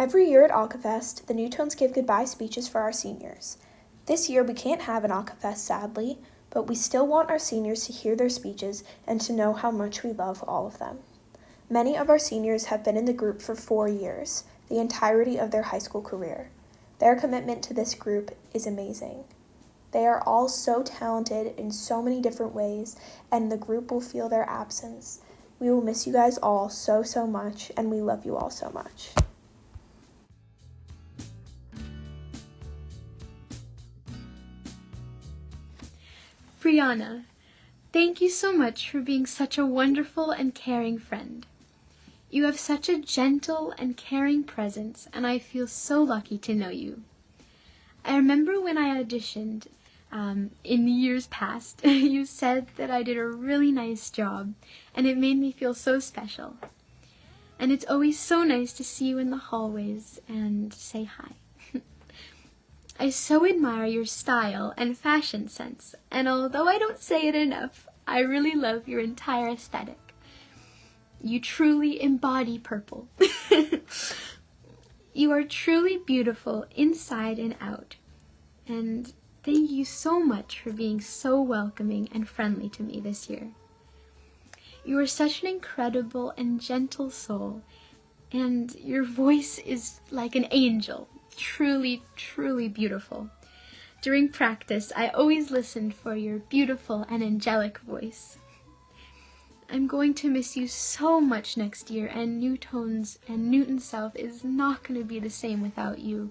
Every year at Acafest, the Newtones give goodbye speeches for our seniors. This year we can't have an Acafest, sadly, but we still want our seniors to hear their speeches and to know how much we love all of them. Many of our seniors have been in the group for 4 years, the entirety of their high school career. Their commitment to this group is amazing. They are all so talented in so many different ways, and the group will feel their absence. We will miss you guys all so much, and we love you all so much. Brianna, thank you so much for being such a wonderful and caring friend. You have such a gentle and caring presence, and I feel so lucky to know you. I remember when I auditioned in years past, you said that I did a really nice job, and it made me feel so special. And it's always so nice to see you in the hallways and say hi. I so admire your style and fashion sense, and although I don't say it enough, I really love your entire aesthetic. You truly embody purple. You are truly beautiful inside and out, and thank you so much for being so welcoming and friendly to me this year. You are such an incredible and gentle soul, and your voice is like an angel. Truly, truly beautiful. During practice, I always listened for your beautiful and angelic voice. I'm going to miss you so much next year, and Newton South is not going to be the same without you.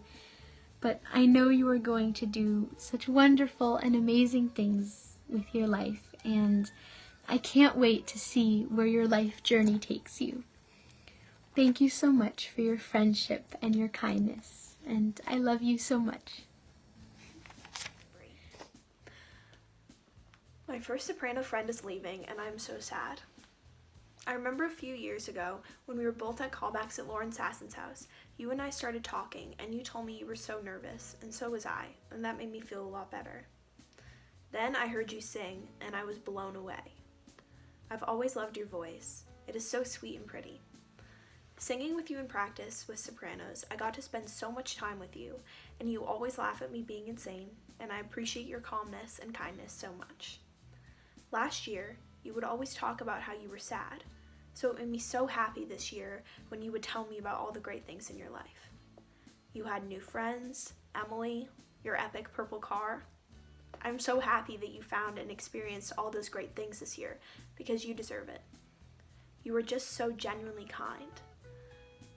But I know you are going to do such wonderful and amazing things with your life, and I can't wait to see where your life journey takes you. Thank you so much for your friendship and your kindness. And I love you so much. My first soprano friend is leaving, and I'm so sad. I remember a few years ago when we were both at callbacks at Lauren Sassen's house. You and I started talking, and you told me you were so nervous, and so was I, and that made me feel a lot better. Then I heard you sing, and I was blown away. I've always loved your voice. It is so sweet and pretty. Singing with you in practice with sopranos, I got to spend so much time with you, and you always laugh at me being insane, and I appreciate your calmness and kindness so much. Last year, you would always talk about how you were sad, so it made me so happy this year when you would tell me about all the great things in your life. You had new friends, Emily, your epic purple car. I'm so happy that you found and experienced all those great things this year, because you deserve it. You were just so genuinely kind.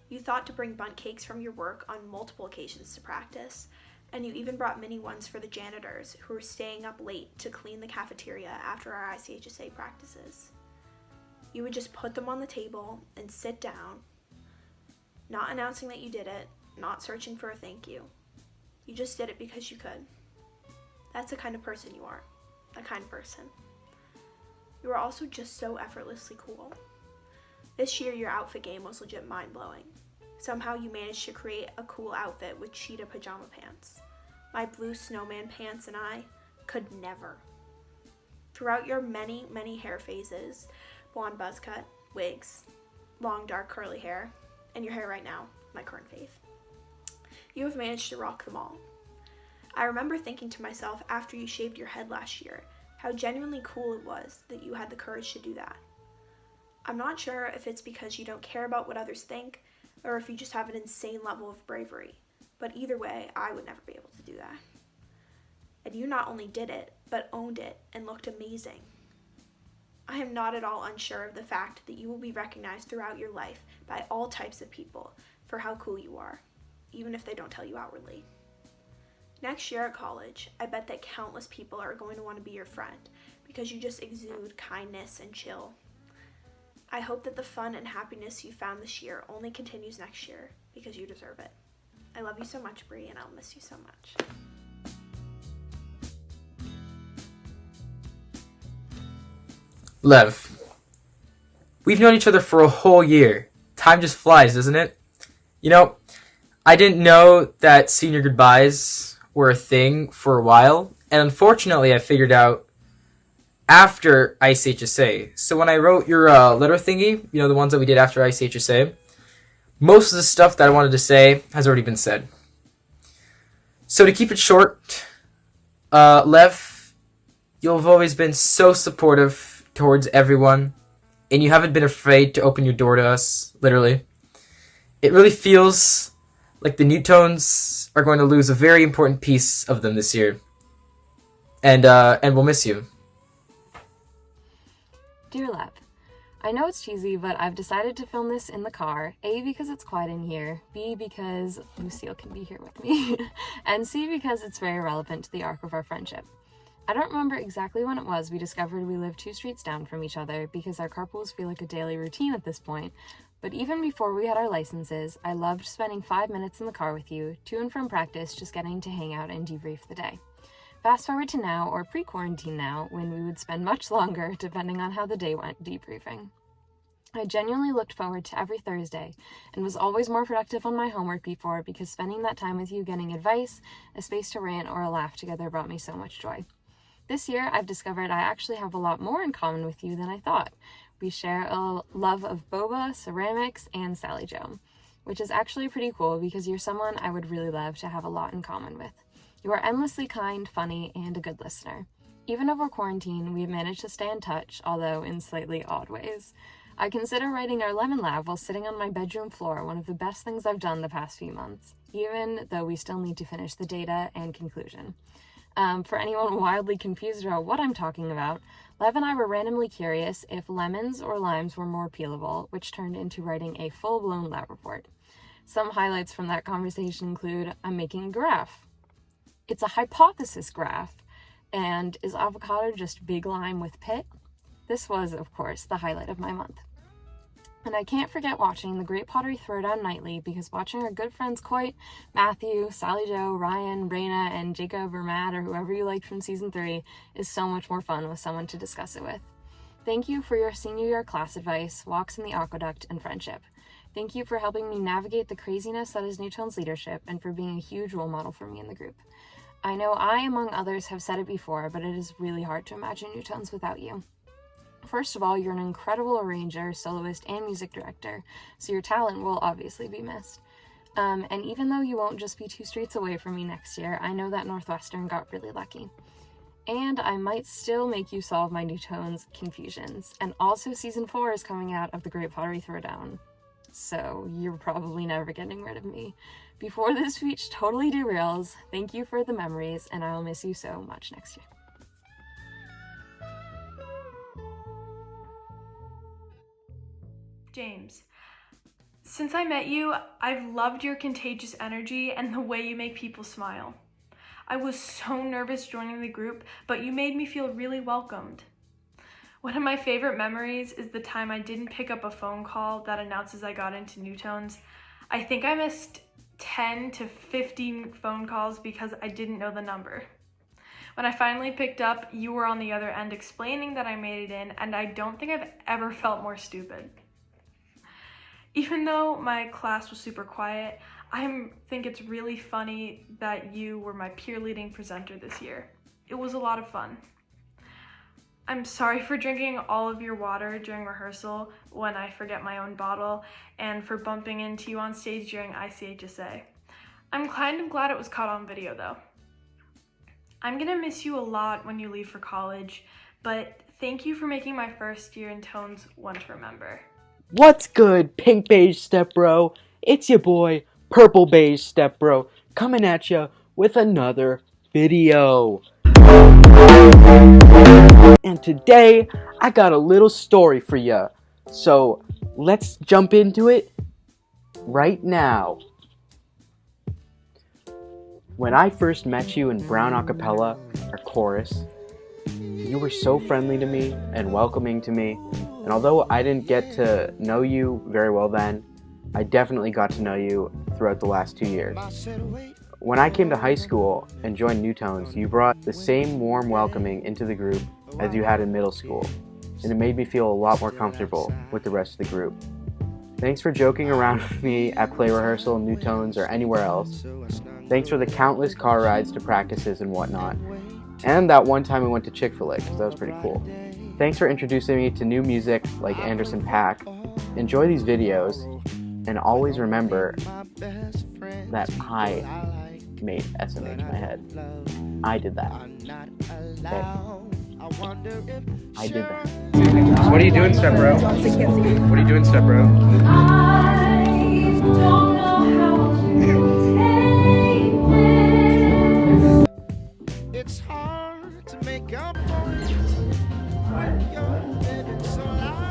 You thought to bring bundt cakes from your work on multiple occasions to practice, and you even brought mini ones for the janitors who were staying up late to clean the cafeteria after our ICHSA practices. You would just put them on the table and sit down, not announcing that you did it, not searching for a thank you. You just did it because you could. That's the kind of person you are, a kind person. You are also just so effortlessly cool. This year, your outfit game was legit mind-blowing. Somehow you managed to create a cool outfit with cheetah pajama pants. My blue snowman pants and I could never. Throughout your many hair phases, blonde buzz cut, wigs, long dark curly hair, and your hair right now, my current fave, you have managed to rock them all. I remember thinking to myself after you shaved your head last year, how genuinely cool it was that you had the courage to do that. I'm not sure if it's because you don't care about what others think, or if you just have an insane level of bravery, but either way, I would never be able to do that. And you not only did it, but owned it and looked amazing. I am not at all unsure of the fact that you will be recognized throughout your life by all types of people for how cool you are, even if they don't tell you outwardly. Next year at college, I bet that countless people are going to want to be your friend because you just exude kindness and chill. I hope that the fun and happiness you found this year only continues next year because you deserve it. I love you so much, Bri, and I'll miss you so much. Lev, we've known each other for a whole year. Time just flies, doesn't it? You know, I didn't know that senior goodbyes were a thing for a while, and unfortunately I figured out after ICHSA. So when I wrote your letter thingy, you know, the ones that we did after ICHSA, Most of the stuff that I wanted to say has already been said. So to keep it short, Lev, you've always been so supportive towards everyone, and you haven't been afraid to open your door to us, literally. It really feels like the Newtones are going to lose a very important piece of them this year. And we'll miss you. Dear Lev, I know it's cheesy, but I've decided to film this in the car, A, because it's quiet in here, B, because Lucille can be here with me, and C, because it's very relevant to the arc of our friendship. I don't remember exactly when it was we discovered we lived 2 streets down from each other, because our carpools feel like a daily routine at this point, but even before we had our licenses, I loved spending 5 minutes in the car with you, to and from practice, just getting to hang out and debrief the day. Fast forward to now, or pre-quarantine now, when we would spend much longer, depending on how the day went debriefing. I genuinely looked forward to every Thursday, and was always more productive on my homework before, because spending that time with you getting advice, a space to rant, or a laugh together brought me so much joy. This year, I've discovered I actually have a lot more in common with you than I thought. We share a love of boba, ceramics, and Sally Joe, which is actually pretty cool because you're someone I would really love to have a lot in common with. You are endlessly kind, funny, and a good listener. Even over quarantine, we have managed to stay in touch, although in slightly odd ways. I consider writing our Lemon Lab while sitting on my bedroom floor one of the best things I've done the past few months, even though we still need to finish the data and conclusion. For anyone wildly confused about what I'm talking about, Lev and I were randomly curious if lemons or limes were more peelable, which turned into writing a full-blown lab report. Some highlights from that conversation include, I'm making a graph. It's a hypothesis graph, and is avocado just big lime with pit? This was, of course, the highlight of my month. And I can't forget watching the Great Pottery Throwdown nightly, because watching our good friends Coit, Matthew, Sally Joe, Ryan, Raina, and Jacob or Matt or whoever you liked from season 3 is so much more fun with someone to discuss it with. Thank you for your senior year class advice, walks in the aqueduct, and friendship. Thank you for helping me navigate the craziness that is Newtone's leadership, and for being a huge role model for me in the group. I know I, among others, have said it before, but it is really hard to imagine Newtones without you. First of all, you're an incredible arranger, soloist, and music director, so your talent will obviously be missed. And even though you won't just be 2 streets away from me next year, I know that Northwestern got really lucky. And I might still make you solve my Newtones confusions. And also season 4 is coming out of the Great Pottery Throwdown, so you're probably never getting rid of me. Before this speech totally derails, thank you for the memories, and I will miss you so much next year. James, since I met you, I've loved your contagious energy and the way you make people smile. I was so nervous joining the group, but you made me feel really welcomed. One of my favorite memories is the time I didn't pick up a phone call that announces I got into Newtones. I think I missed 10 to 15 phone calls because I didn't know the number. When I finally picked up, you were on the other end explaining that I made it in, and I don't think I've ever felt more stupid. Even though my class was super quiet, I think it's really funny that you were my peer leading presenter this year. It was a lot of fun. I'm sorry for drinking all of your water during rehearsal when I forget my own bottle, and for bumping into you on stage during ICHSA. I'm kind of glad it was caught on video though. I'm gonna miss you a lot when you leave for college, but thank you for making my first year in Tones one to remember. What's good, Pink Beige Step Bro? It's your boy, Purple Beige Step Bro, coming at ya with another video. And today, I got a little story for ya. So, let's jump into it right now. When I first met you in Brown Acapella, or Chorus, you were so friendly to me and welcoming to me. And although I didn't get to know you very well then, I definitely got to know you throughout the last 2 years. When I came to high school and joined Newtones, you brought the same warm welcoming into the group as you had in middle school, and it made me feel a lot more comfortable with the rest of the group. Thanks for joking around with me at play rehearsal, Newtones, or anywhere else. Thanks for the countless car rides to practices and whatnot. And that one time we went to Chick-fil-A, because that was pretty cool. Thanks for introducing me to new music like Anderson .Paak. Enjoy these videos. And always remember that I made SMH my head. I did that. Okay? I did that. So what are you doing, step bro? What are you doing, step bro? It's hard to make a point when you're living so loud.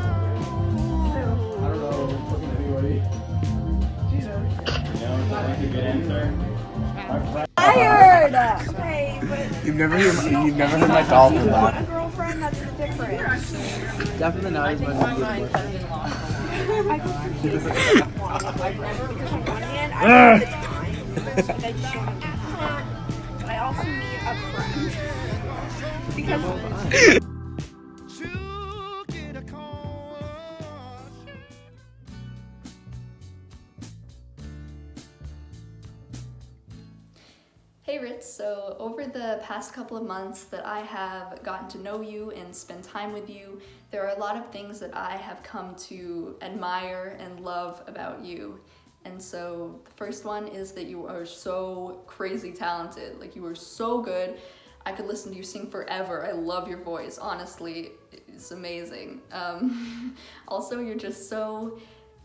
You've never heard my dolphin laugh. A girlfriend, that's the difference. Definitely not as much as I go through phases. Because on one hand, I love the time, and I just want to but I also need a friend. Because To get a call. Hey Ritz, so over the past couple of months that I have gotten to know you and spend time with you, there are a lot of things that I have come to admire and love about you. And so the first one is that you are so crazy talented. Like, you are so good. I could listen to you sing forever. I love your voice, honestly, it's amazing. Also, you're just so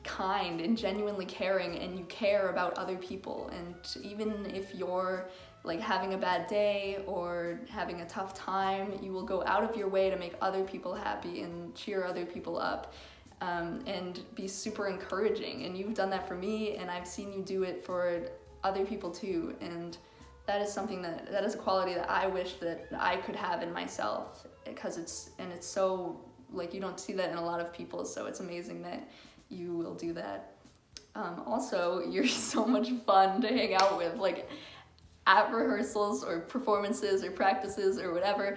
kind and genuinely caring, and you care about other people. And even if you're like having a bad day or having a tough time, you will go out of your way to make other people happy and cheer other people up, and be super encouraging. And you've done that for me, and I've seen you do it for other people too. And that is something that is a quality that I wish that I could have in myself, because it's so, like, you don't see that in a lot of people, so it's amazing that you will do that. Also, you're so much fun to hang out with. Like, at rehearsals or performances or practices or whatever,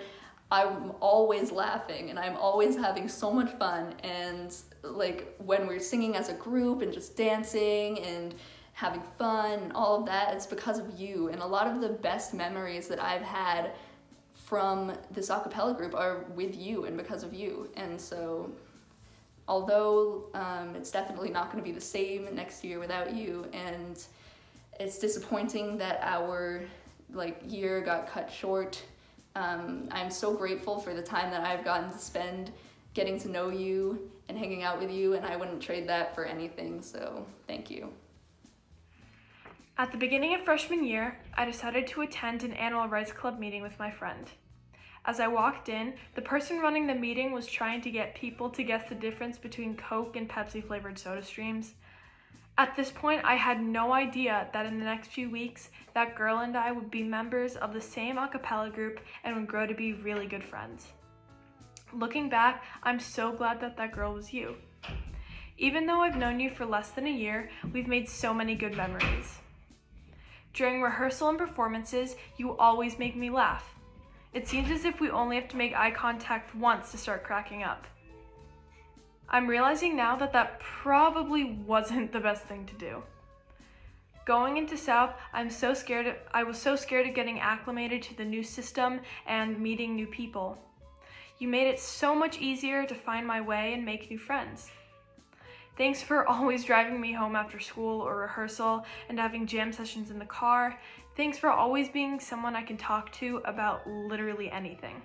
I'm always laughing and I'm always having so much fun. And like, when we're singing as a group and just dancing and having fun and all of that, it's because of you. And a lot of the best memories that I've had from this a cappella group are with you and because of you. And so, although it's definitely not going to be the same next year without you, and it's disappointing that our year got cut short, I'm so grateful for the time that I've gotten to spend getting to know you and hanging out with you, and I wouldn't trade that for anything, so thank you. At the beginning of freshman year, I decided to attend an annual Rights Club meeting with my friend. As I walked in, the person running the meeting was trying to get people to guess the difference between Coke and Pepsi flavored soda streams. At this point, I had no idea that in the next few weeks, that girl and I would be members of the same a cappella group and would grow to be really good friends. Looking back, I'm so glad that that girl was you. Even though I've known you for less than a year, we've made so many good memories. During rehearsal and performances, you always make me laugh. It seems as if we only have to make eye contact once to start cracking up. I'm realizing now that that probably wasn't the best thing to do. Going into South, I was so scared of getting acclimated to the new system and meeting new people. You made it so much easier to find my way and make new friends. Thanks for always driving me home after school or rehearsal and having jam sessions in the car. Thanks for always being someone I can talk to about literally anything.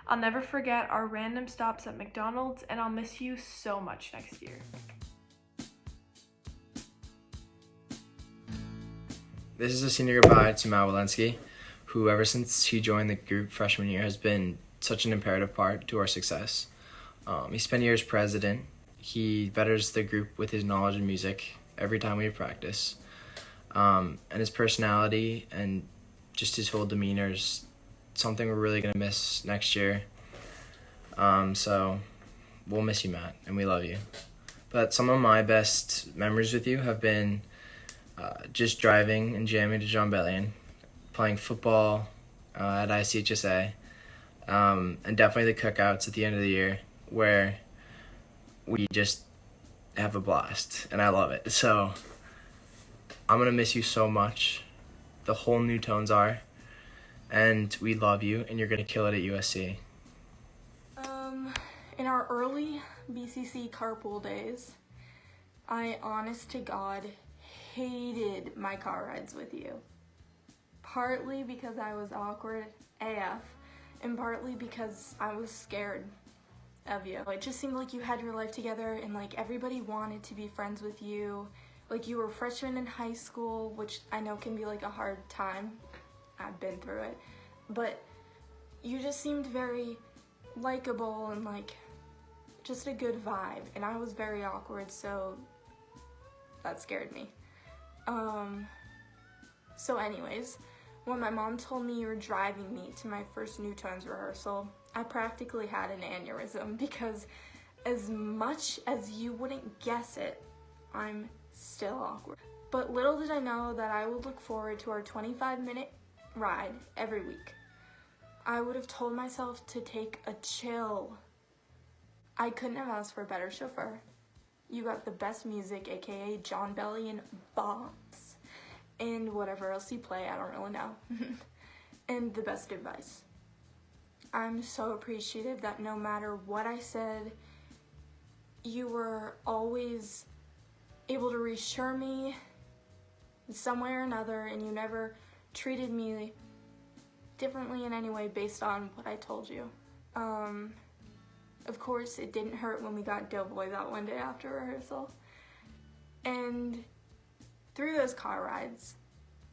I'll never forget our random stops at McDonald's, and I'll miss you so much next year. This is a senior goodbye to WALENSKY, who ever since he joined the group freshman year has been such an imperative part to our success. He spent years president. He betters the group with his knowledge of music every time we practice. And his personality and just his whole demeanor is something we're really going to miss next year. So we'll miss you, Matt, and we love you. But some of my best memories with you have been just driving and jamming to John Bellion, playing football at ICHSA, and definitely the cookouts at the end of the year where we just have a blast, and I love it. So I'm going to miss you so much. The whole New Tones are, and we love you, and you're going to kill it at USC. In our early BCC carpool days, I, honest to God, hated my car rides with you. Partly because I was awkward AF, and partly because I was scared of you. It just seemed like you had your life together and like everybody wanted to be friends with you. Like you were a freshman in high school, which I know can be like a hard time. I've been through it. But you just seemed very likable and like just a good vibe. And I was very awkward, so that scared me. So anyways, when my mom told me you were driving me to my first New Tones rehearsal, I practically had an aneurysm because as much as you wouldn't guess it, I'm still awkward. But little did I know that I would look forward to our 25-minute ride every week. I would have told myself to take a chill. I couldn't have asked for a better chauffeur. You got the best music, aka John Bellion bops, and whatever else you play, I don't really know, and the best advice. I'm so appreciative that no matter what I said, you were always able to reassure me in some way or another, and you never treated me differently in any way based on what I told you. Of course, it didn't hurt when we got Doughboy that one day after rehearsal. And through those car rides,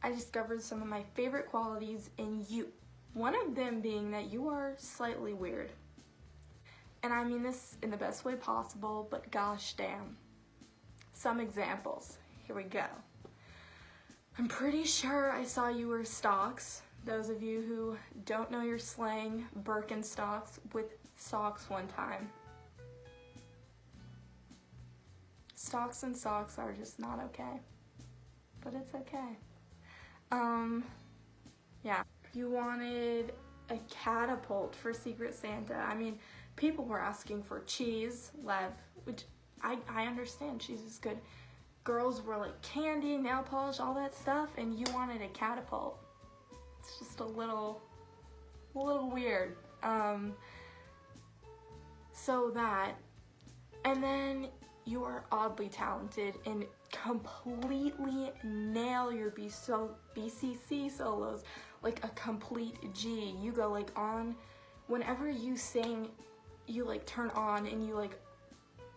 I discovered some of my favorite qualities in you. One of them being that you are slightly weird. And I mean this in the best way possible, but gosh damn. Some examples. Here we go. I'm pretty sure I saw you wear stocks. Those of you who don't know your slang, Birkenstocks with socks one time. Stocks and socks are just not okay. But it's okay. Yeah. You wanted a catapult for Secret Santa. I mean, people were asking for cheese, Lev, which I understand, cheese is good. Girls were like candy, nail polish, all that stuff, and you wanted a catapult. It's just a little weird. So that, and then you are oddly talented and completely nail your BCC solos like a complete G. You go like on, whenever you sing, you like turn on and you like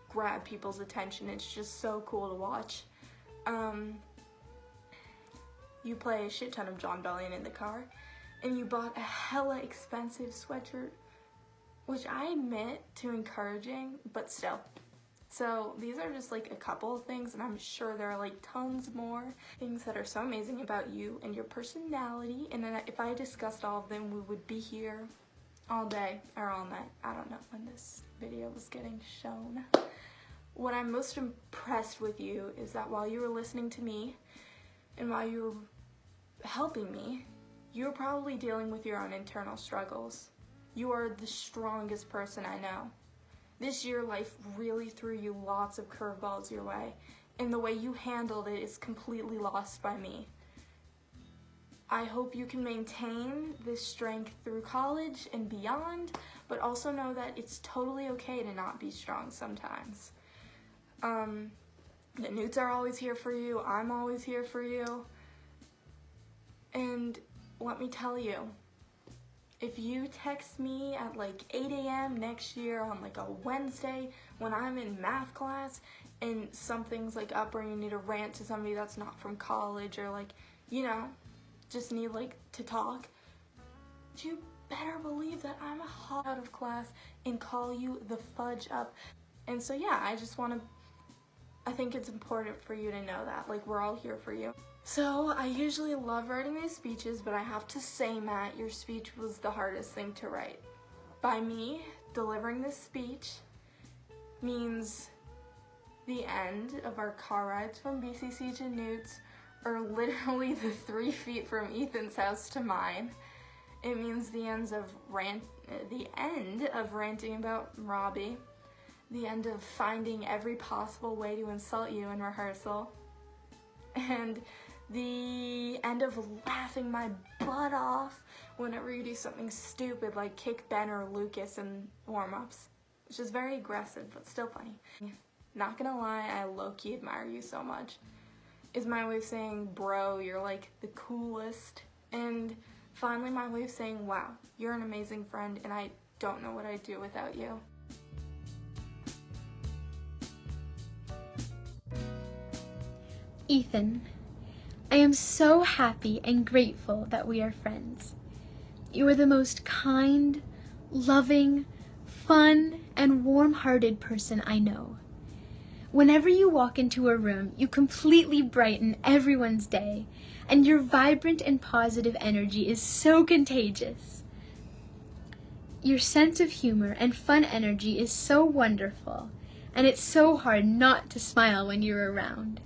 grab people's attention. It's just so cool to watch. You play a shit ton of John Bellion in the car, and you bought a hella expensive sweatshirt, which I admit to encouraging, but still. So these are just like a couple of things, and I'm sure there are like tons more things that are so amazing about you and your personality, and then if I discussed all of them, we would be here all day or all night. I don't know when this video was getting shown. What I'm most impressed with you is that while you were listening to me and while you were helping me, you were probably dealing with your own internal struggles. You are the strongest person I know. This year, life really threw you lots of curveballs your way, and the way you handled it is completely lost by me. I hope you can maintain this strength through college and beyond, but also know that it's totally okay to not be strong sometimes. The Newts are always here for you. I'm always here for you. And let me tell you, if you text me at like 8 a.m. next year on like a Wednesday when I'm in math class and something's like up or you need to rant to somebody that's not from college or like, you know, just need like to talk, you better believe that I'm hot out of class and call you the fudge up. And so yeah, I think it's important for you to know that, like, we're all here for you. So I usually love writing these speeches, but I have to say, Matt, your speech was the hardest thing to write. By me, delivering this speech means the end of our car rides from BCC to Newt's, or literally the 3 feet from Ethan's house to mine. It means the end of ranting about Robbie, the end of finding every possible way to insult you in rehearsal, and the end of laughing my butt off whenever you do something stupid like kick Ben or Lucas in warm-ups, which is very aggressive but still funny. Not gonna lie, I low-key admire you so much. Is my way of saying, bro, you're like the coolest. And finally my way of saying, wow, you're an amazing friend and I don't know what I'd do without you. Ethan, I am so happy and grateful that we are friends. You are the most kind, loving, fun, and warm-hearted person I know. Whenever you walk into a room, you completely brighten everyone's day, and your vibrant and positive energy is so contagious. Your sense of humor and fun energy is so wonderful, and it's so hard not to smile when you're around.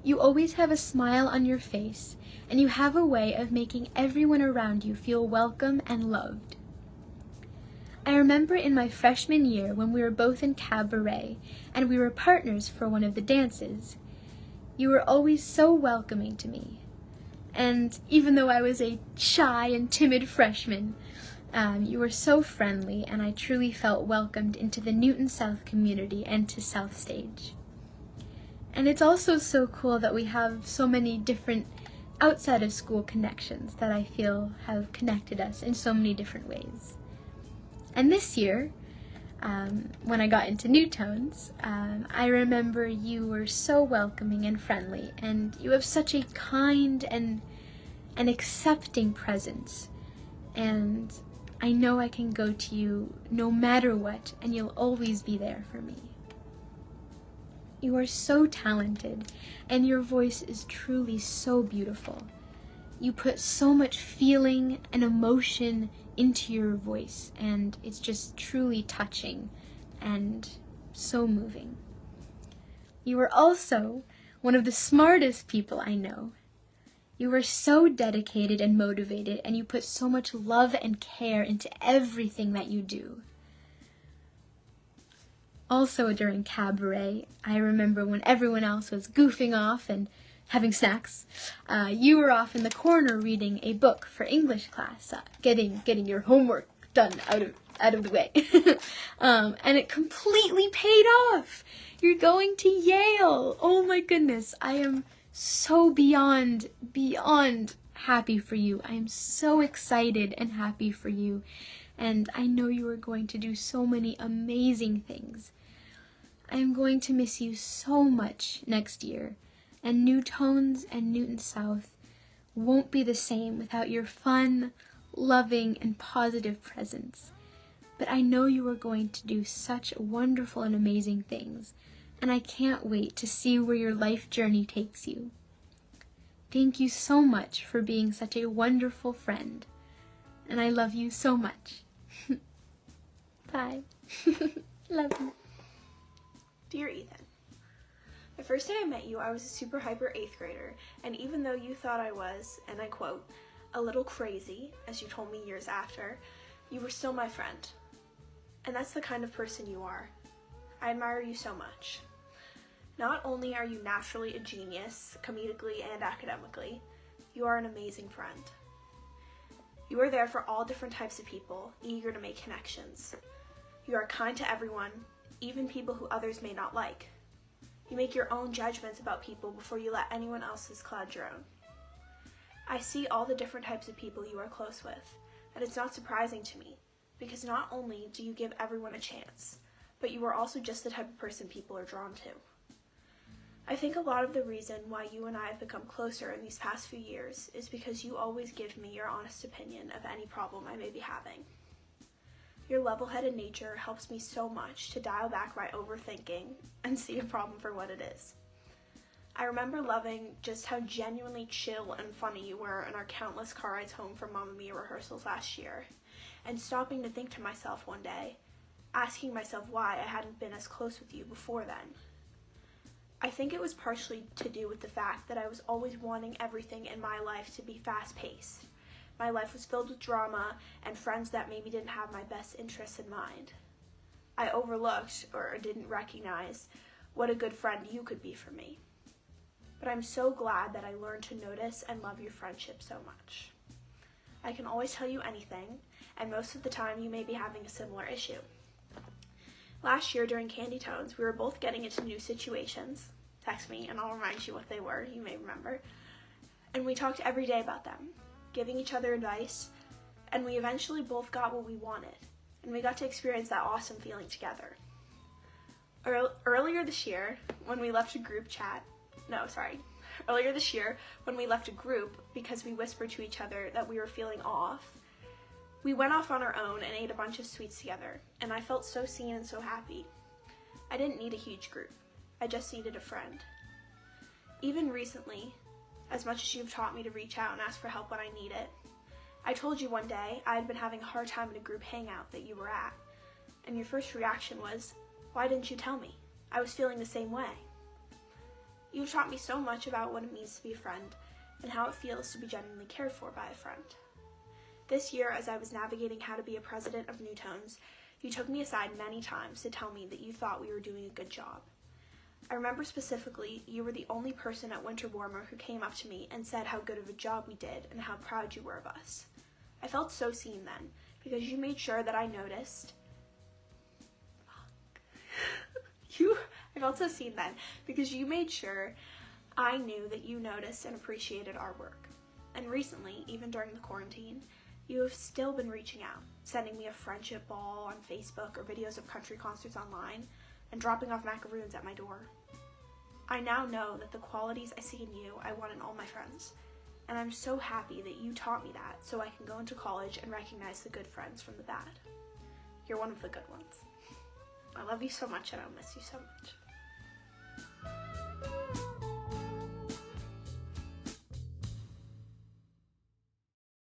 You always have a smile on your face, and you have a way of making everyone around you feel welcome and loved. I remember in my freshman year when we were both in cabaret, and we were partners for one of the dances. You were always so welcoming to me. And even though I was a shy and timid freshman, you were so friendly, and I truly felt welcomed into the Newton South community and to South Stage. And it's also so cool that we have so many different outside of school connections that I feel have connected us in so many different ways. And this year, when I got into New Tones, I remember you were so welcoming and friendly, and you have such a kind and an accepting presence. And I know I can go to you no matter what, and you'll always be there for me. You are so talented, and your voice is truly so beautiful. You put so much feeling and emotion into your voice, and it's just truly touching and so moving. You are also one of the smartest people I know. You are so dedicated and motivated, and you put so much love and care into everything that you do. Also during cabaret, I remember when everyone else was goofing off and having snacks, you were off in the corner reading a book for English class, getting your homework done out of the way. And it completely paid off. You're going to Yale. Oh my goodness, I am so beyond happy for you. I am so excited and happy for you. And I know you are going to do so many amazing things. I am going to miss you so much next year, and New Tones and Newton South won't be the same without your fun, loving, and positive presence. But I know you are going to do such wonderful and amazing things, and I can't wait to see where your life journey takes you. Thank you so much for being such a wonderful friend, and I love you so much. Bye. Love you. Dear Ethan, the first day I met you, I was a super hyper 8th grader, and even though you thought I was, and I quote, a little crazy, as you told me years after, you were still my friend. And that's the kind of person you are. I admire you so much. Not only are you naturally a genius, comedically and academically, you are an amazing friend. You are there for all different types of people, eager to make connections. You are kind to everyone, even people who others may not like. You make your own judgments about people before you let anyone else's cloud your own. I see all the different types of people you are close with, and it's not surprising to me, because not only do you give everyone a chance, but you are also just the type of person people are drawn to. I think a lot of the reason why you and I have become closer in these past few years is because you always give me your honest opinion of any problem I may be having. Your level-headed nature helps me so much to dial back my overthinking and see a problem for what it is. I remember loving just how genuinely chill and funny you were in our countless car rides home from Mamma Mia rehearsals last year, and stopping to think to myself one day, asking myself why I hadn't been as close with you before then. I think it was partially to do with the fact that I was always wanting everything in my life to be fast-paced. My life was filled with drama and friends that maybe didn't have my best interests in mind. I overlooked, or didn't recognize, what a good friend you could be for me. But I'm so glad that I learned to notice and love your friendship so much. I can always tell you anything, and most of the time you may be having a similar issue. Last year during Candy Tones, we were both getting into new situations. Text me and I'll remind you what they were, you may remember. And we talked every day about them, giving each other advice, and we eventually both got what we wanted, and we got to experience that awesome feeling together. Earlier this year, when we left a group because we whispered to each other that we were feeling off, we went off on our own and ate a bunch of sweets together, and I felt so seen and so happy. I didn't need a huge group. I just needed a friend. Even recently, as much as you've taught me to reach out and ask for help when I need it, I told you one day I had been having a hard time in a group hangout that you were at, and your first reaction was, "Why didn't you tell me? I was feeling the same way." You've taught me so much about what it means to be a friend and how it feels to be genuinely cared for by a friend. This year, as I was navigating how to be a president of New Tones, you took me aside many times to tell me that you thought we were doing a good job. I remember specifically, you were the only person at Winter Warmer who came up to me and said how good of a job we did and how proud you were of us. I felt so seen then, because you made sure that I noticed. I felt so seen then, because you made sure I knew that you noticed and appreciated our work. And recently, even during the quarantine, you have still been reaching out, sending me a friendship ball on Facebook or videos of country concerts online, and dropping off macaroons at my door. I now know that the qualities I see in you, I want in all my friends, and I'm so happy that you taught me that so I can go into college and recognize the good friends from the bad. You're one of the good ones. I love you so much and I'll miss you so much.